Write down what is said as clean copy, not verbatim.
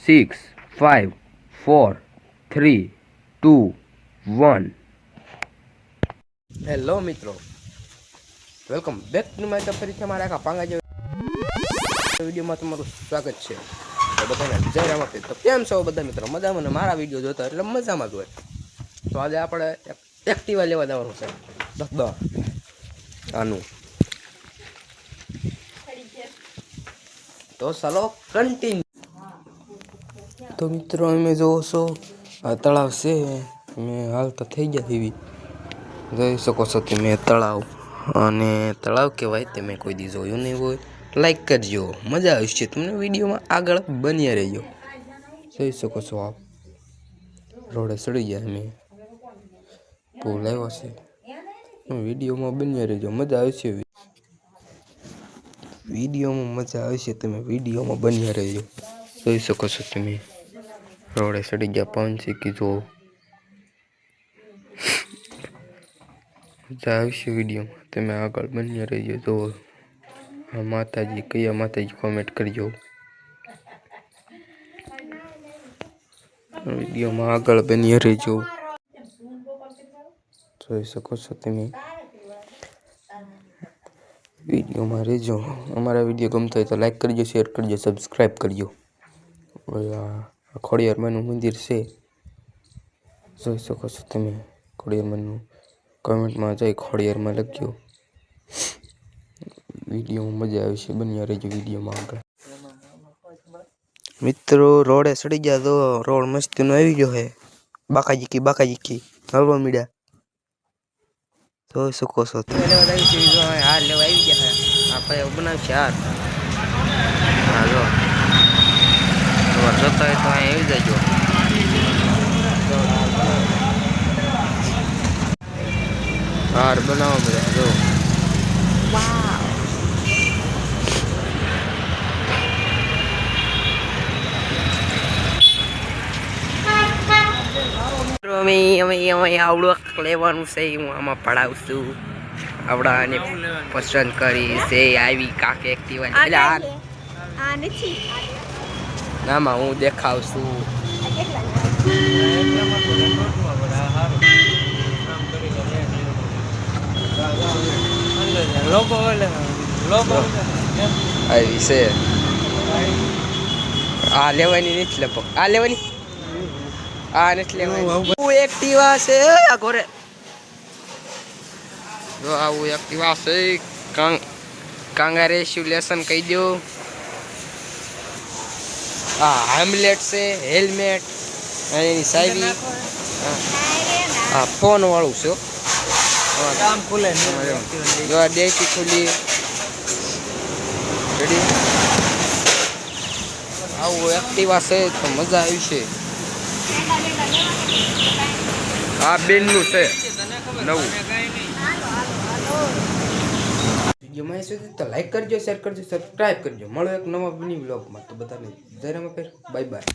6 5 4 3 2 1. Hello મિત્રો, welcome back to my ફરીથી અમારા આખા પાંગા જેવા વિડીયોમાં તમારું સ્વાગત છે. તો બધાને જય રામ આપે. તો કેમ છો બધા મિત્રો? મજામાં ને? મારા વિડીયો જોતા એટલે મજામાં જ હોય. તો આજે આપણે એક્ટિવા લેવા જવાનું છે. આનું તો ચાલો કન્ટિન્યુ. તો મિત્રો અમે જોવો છો આ તળાવ છે. મેં હાલ તો થઈ ગયા એવી જોઈ શકો છો તમે તળાવ, અને તળાવ કહેવાય તમે કોઈ દી જોયું નહીં હોય લાઈક કરજો, મજા આવશે તમને. વિડીયોમાં આગળ બન્યા રહેજો. જોઈ શકો છો આપ રોડે ચડી ગયા અમે પુલ આવ્યો છે. વિડીયોમાં બન્યા રહેજો, મજા આવશે. વિડીયોમાં મજા આવશે, તમે વિડીયોમાં બન્યા રહેજો. જોઈ શકો છો તમે રોડે ચડી ગયા પવન શીખી જો મજા આવશે. વિડીયોમાં તમે આગળ બન્યા રહેજો. જો આ માતાજી કયા માતાજી કોમેન્ટ કરજો. વિડીયોમાં આગળ બન્યા રહેજો. જોઈ શકો છો તમે વિડીયોમાં રહેજો. અમારા વિડીયો ગમતો હોય તો લાઈક કરજો, શેર કરજો, સબસ્ક્રાઈબ કરજો. ખોડિયારમાંનું મંદિર છે, જોઈ શકો છો તમે. ખોડિયારમાંનું કમેન્ટમાં જઈ ખોડિયારમાં લખજો. વિડીયોમાં મજા આવશે, બન્યા રહેજો વિડીયોમાં આગળ. મિત્રો રોડે ચડી ગયા તો રોડ મસ્તીનો આવી ગયો છે. બાકાજી હલવા મીડ્યા જોઈ શકો છો. હાર લેવા આવી ગયા છે. આપણે બનાવશે હાર. હાલો જોતા હોય તો અહીં આવી જજો. હાર બનાવો બધા. જો અમે આવડું લેવાનું છે. હું આમાં પડાવશું. આવડાને પસંદ કરી છે. આવી કાક એક્ટિવા નામાં હું દેખાવશું. આવી છે. આ લેવાની નથી લગભગ. આ લેવાની આ નથી લેવાની. એક્ટિવા છે આ ઘરે. જો આવું એક્ટિવા છે. કાંગ્રેચ્યુલેશન કહી દો. હા હેમલેટ છે, હેલ્મેટ એની સાઈવી. હા ફોન વાળું છે. જો આ ડેકી ખુલી રેડી. આવું એક્ટિવા છે તો મજા આવી છે. આ બેનનું છે નવું. વિડીયોમાં સુધી તો લાઈક કરજો, શેર કરજો, સબસ્ક્રાઈબ કરજો. મળો એક નવા મિની વ્લોગમાં. તો બધાને જય રામ, બાય બાય.